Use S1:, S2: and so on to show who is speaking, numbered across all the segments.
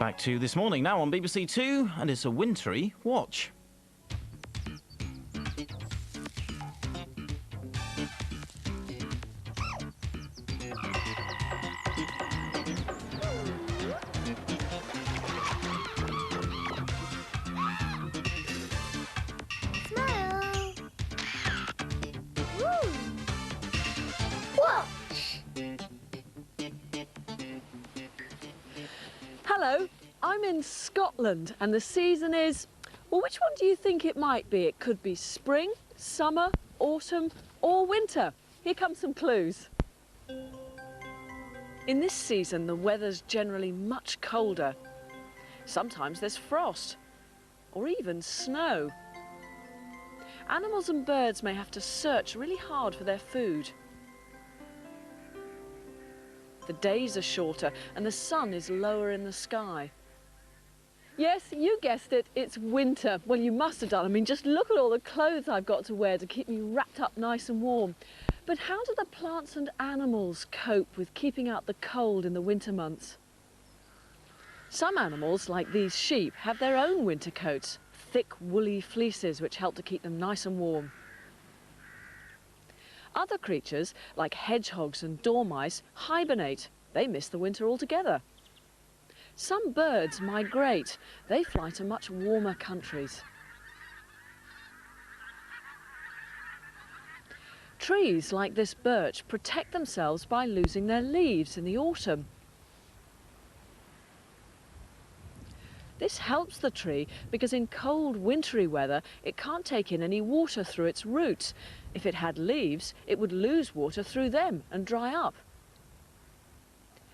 S1: Back to This Morning now on BBC Two, and it's a wintry watch.
S2: Hello, I'm in Scotland and the season is, well, which one do you think it might be? It could be spring, summer, autumn or winter. Here come some clues. In this season, the weather's generally much colder. Sometimes there's frost or even snow. Animals and birds may have to search really hard for their food. The days are shorter and the sun is lower in the sky. Yes, you guessed it, it's winter. Well, you must have done. I mean, just look at all the clothes I've got to wear to keep me wrapped up nice and warm. But how do the plants and animals cope with keeping out the cold in the winter months? Some animals, like these sheep, have their own winter coats, thick woolly fleeces which help to keep them nice and warm. Other creatures, like hedgehogs and dormice, hibernate. They miss the winter altogether. Some birds migrate. They fly to much warmer countries. Trees, like this birch, protect themselves by losing their leaves in the autumn. This helps the tree because in cold, wintry weather, it can't take in any water through its roots. If it had leaves, it would lose water through them and dry up.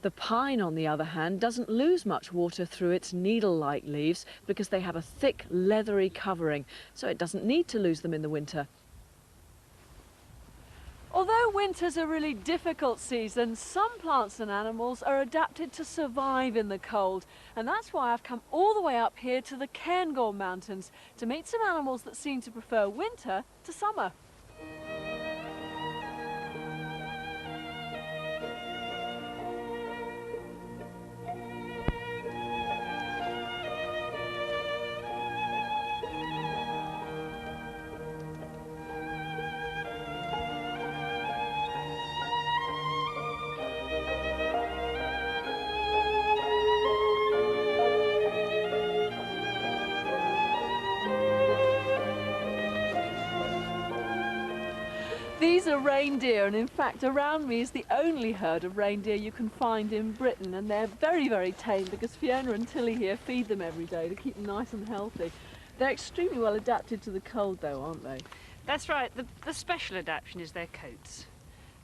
S2: The pine, on the other hand, doesn't lose much water through its needle-like leaves because they have a thick, leathery covering, so it doesn't need to lose them in the winter. Although winter's a really difficult season, some plants and animals are adapted to survive in the cold. And that's why I've come all the way up here to the Cairngorm Mountains to meet some animals that seem to prefer winter to summer. These are reindeer, and in fact around me is the only herd of reindeer you can find in Britain, and they're very, very tame because Fiona and Tilly here feed them every day to keep them nice and healthy. They're extremely well adapted to the cold though, aren't they?
S3: That's right. The special adaptation is their coats.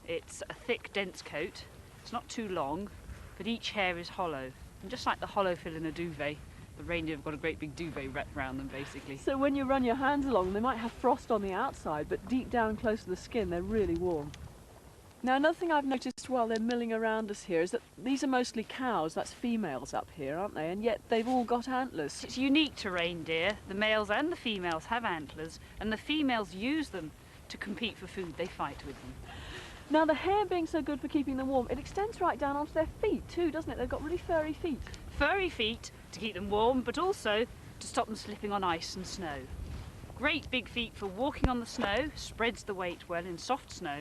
S3: It's a thick, dense coat. It's not too long, but each hair is hollow. And just like the hollow fill in a duvet, the reindeer have got a great big duvet wrapped around them, basically.
S2: So when you run your hands along, they might have frost on the outside, but deep down close to the skin, they're really warm. Now, another thing I've noticed while they're milling around us here is that these are mostly cows. That's females up here, aren't they? And yet they've all got antlers.
S3: It's unique to reindeer. The males and the females have antlers, and the females use them to compete for food. They fight with them.
S2: Now, the hair being so good for keeping them warm, it extends right down onto their feet too, doesn't it? They've got really furry feet.
S3: Furry feet to keep them warm, but also to stop them slipping on ice and snow. Great big feet for walking on the snow, spreads the weight well in soft snow,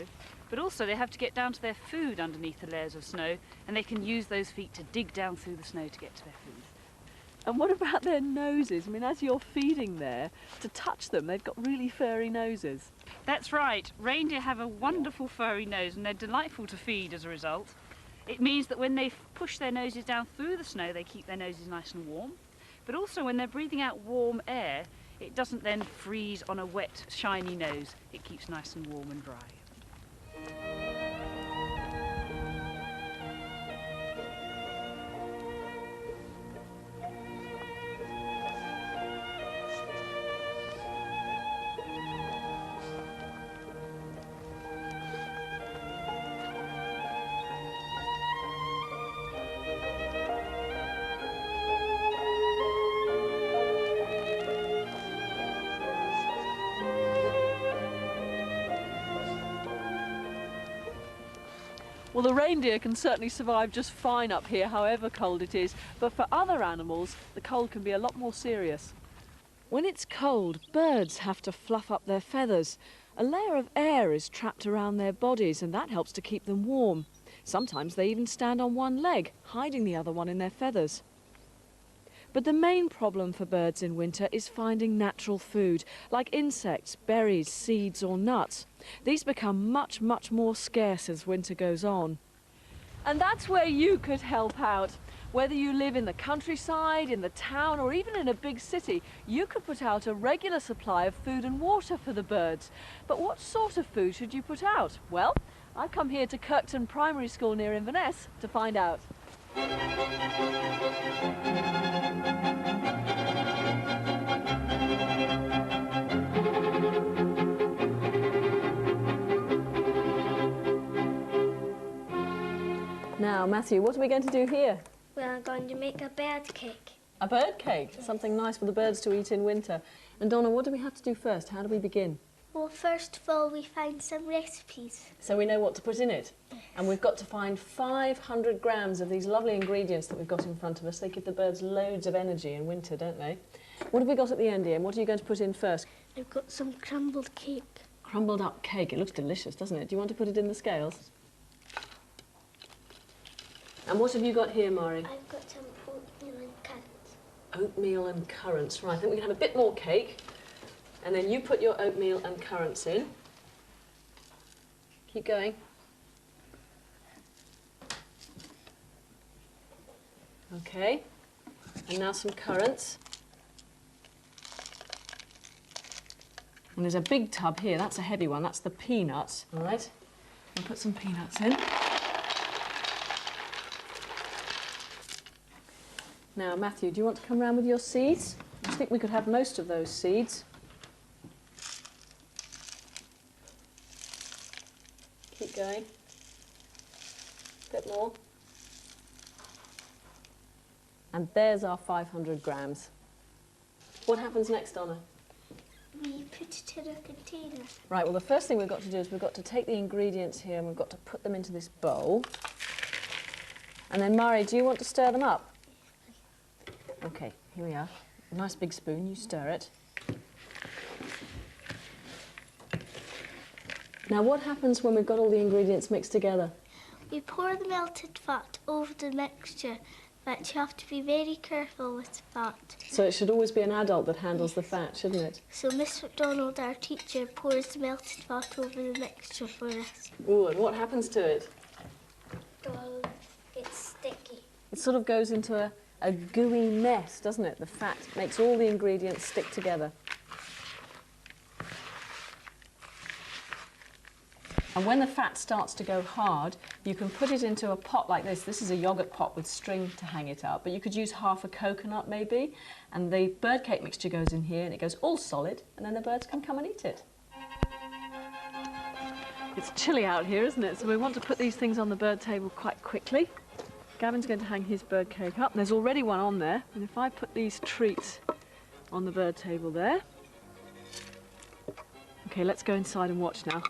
S3: but also they have to get down to their food underneath the layers of snow, and they can use those feet to dig down through the snow to get to their food.
S2: And what about their noses? I mean, as you're feeding there, to touch them, they've got really furry noses.
S3: That's right. Reindeer have a wonderful furry nose, and they're delightful to feed as a result. It means that when they push their noses down through the snow, they keep their noses nice and warm. But also when they're breathing out warm air, it doesn't then freeze on a wet, shiny nose. It keeps nice and warm and dry.
S2: Well, the reindeer can certainly survive just fine up here, however cold it is, but for other animals, the cold can be a lot more serious. When it's cold, birds have to fluff up their feathers. A layer of air is trapped around their bodies, and that helps to keep them warm. Sometimes they even stand on one leg, hiding the other one in their feathers. But the main problem for birds in winter is finding natural food, like insects, berries, seeds or nuts. These become much, much more scarce as winter goes on. And that's where you could help out. Whether you live in the countryside, in the town or even in a big city, you could put out a regular supply of food and water for the birds. But what sort of food should you put out? Well, I've come here to Kirkton Primary School near Inverness to find out. Now, Matthew, what are we going to do here?
S4: We're going to make a bird cake.
S2: A bird cake, something nice for the birds to eat in winter. And Donna, what do we have to do first? How do we begin?
S4: Well, first of all, we find some recipes.
S2: So we know what to put in it. And we've got to find 500 grams of these lovely ingredients that we've got in front of us. They give the birds loads of energy in winter, don't they? What have we got at the end, Ian? What are you going to put in first?
S4: I've got some crumbled cake.
S2: Crumbled up cake. It looks delicious, doesn't it? Do you want to put it in the scales? And what have you got here, Mari?
S4: I've got some oatmeal and currants.
S2: Oatmeal and currants. Right, I think we can have a bit more cake. And then you put your oatmeal and currants in. Keep going. Okay. And now some currants. And there's a big tub here. That's a heavy one. That's the peanuts. All right. We'll put some peanuts in. Now, Matthew, do you want to come round with your seeds? I think we could have most of those seeds. Keep going. A bit more. And there's our 500 grams. What happens next, Donna?
S4: We put it in a container.
S2: Right, well, the first thing we've got to do is we've got to take the ingredients here and we've got to put them into this bowl. And then, Mari, do you want to stir them up? Okay, here we are. A nice big spoon, you stir it. Now, what happens when we've got all the ingredients mixed together?
S4: We pour the melted fat over the mixture, but you have to be very careful with the fat.
S2: So it should always be an adult that handles the fat, shouldn't it?
S4: So Miss McDonald, our teacher, pours the melted fat over the mixture for us.
S2: Ooh, and what happens to it?
S4: Well, it's sticky.
S2: It sort of goes into a gooey mess, doesn't it? The fat makes all the ingredients stick together. And when the fat starts to go hard, you can put it into a pot like this. This is a yoghurt pot with string to hang it up, but you could use half a coconut maybe, and the bird cake mixture goes in here and it goes all solid, and then the birds can come and eat it. It's chilly out here, isn't it? So we want to put these things on the bird table quite quickly. Gavin's going to hang his bird cake up. There's already one on there, and if I put these treats on the bird table there. Okay, let's go inside and watch now.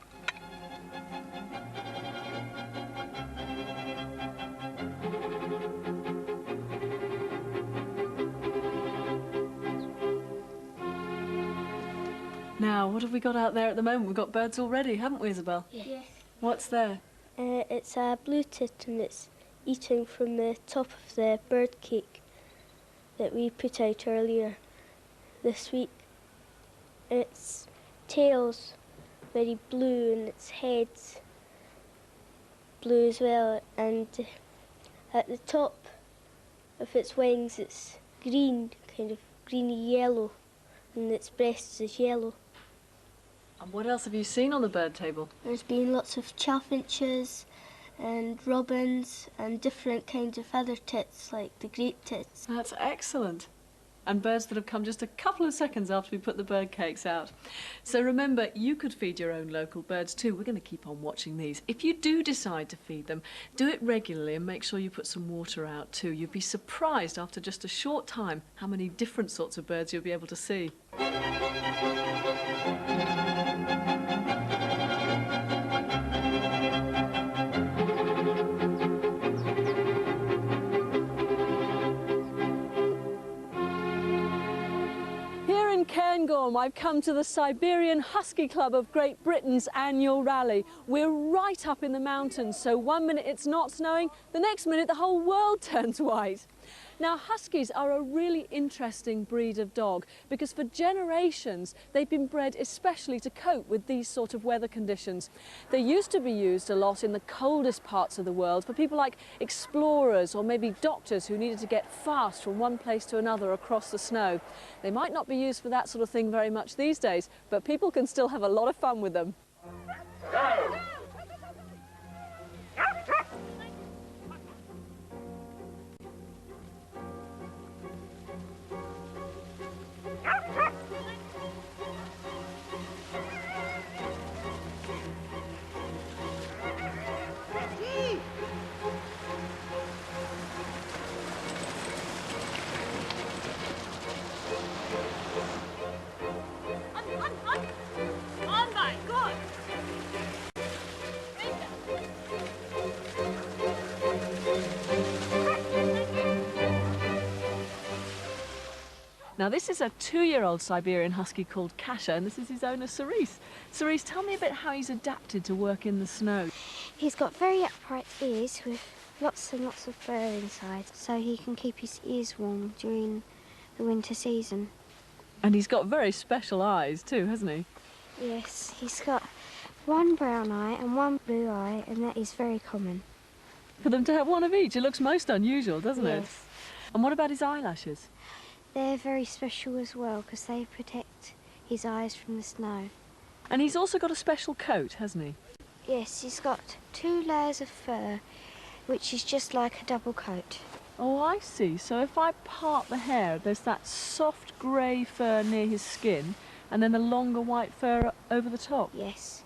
S2: Now, what have we got out there at the moment? We've got birds already, haven't we, Isabel?
S4: Yes.
S2: What's there?
S4: It's a blue tit and it's eating from the top of the bird cake that we put out earlier this week. Its tail's very blue and its head's blue as well, and at the top of its wings it's green, kind of greeny yellow, and its breast is yellow.
S2: And what else have you seen on the bird table?
S4: There's been lots of chaffinches and robins and different kinds of other tits, like the great tits.
S2: That's excellent. And birds that have come just a couple of seconds after we put the bird cakes out. So remember, you could feed your own local birds too. We're going to keep on watching these. If you do decide to feed them, do it regularly and make sure you put some water out too. You'd be surprised after just a short time how many different sorts of birds you'll be able to see. warm, I've come to the Siberian Husky Club of Great Britain's annual rally. We're right up in the mountains, so 1 minute it's not snowing, the next minute the whole world turns white. Now, Huskies are a really interesting breed of dog because for generations they've been bred especially to cope with these sort of weather conditions. They used to be used a lot in the coldest parts of the world for people like explorers or maybe doctors who needed to get fast from one place to another across the snow. They might not be used for that sort of thing very much these days, but people can still have a lot of fun with them.
S3: Oh my God!
S2: Now, this is a 2-year-old Siberian Husky called Kasha, and this is his owner, Cerise. Cerise, tell me a bit how he's adapted to work in the snow.
S4: He's got very upright ears with lots and lots of fur inside, so he can keep his ears warm during the winter season.
S2: And he's got very special eyes too, hasn't he?
S4: Yes, he's got one brown eye and one blue eye, and that is very common.
S2: For them to have one of each, it looks most unusual, doesn't it?
S4: Yes.
S2: And what about his eyelashes?
S4: They're very special as well because they protect his eyes from the snow.
S2: And he's also got a special coat, hasn't he?
S4: Yes, he's got 2 layers of fur, which is just like a double coat.
S2: Oh, I see. So if I part the hair, there's that soft grey fur near his skin, and then the longer white fur over the top.
S4: Yes.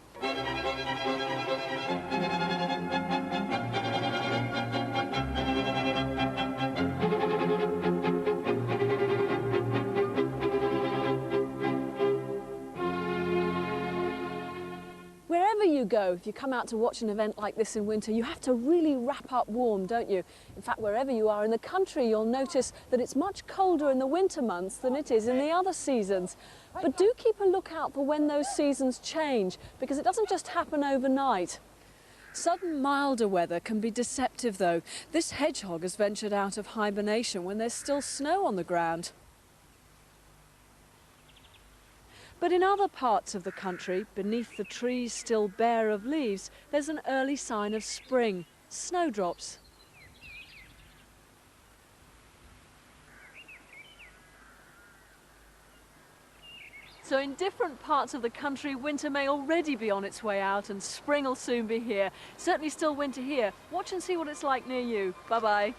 S2: Wherever you go, if you come out to watch an event like this in winter, you have to really wrap up warm, don't you? In fact, wherever you are in the country, you'll notice that it's much colder in the winter months than it is in the other seasons. But do keep a lookout for when those seasons change, because it doesn't just happen overnight. Sudden milder weather can be deceptive, though. This hedgehog has ventured out of hibernation when there's still snow on the ground. But in other parts of the country, beneath the trees still bare of leaves, there's an early sign of spring, snowdrops. So in different parts of the country, winter may already be on its way out and spring will soon be here. Certainly still winter here. Watch and see what it's like near you. Bye-bye.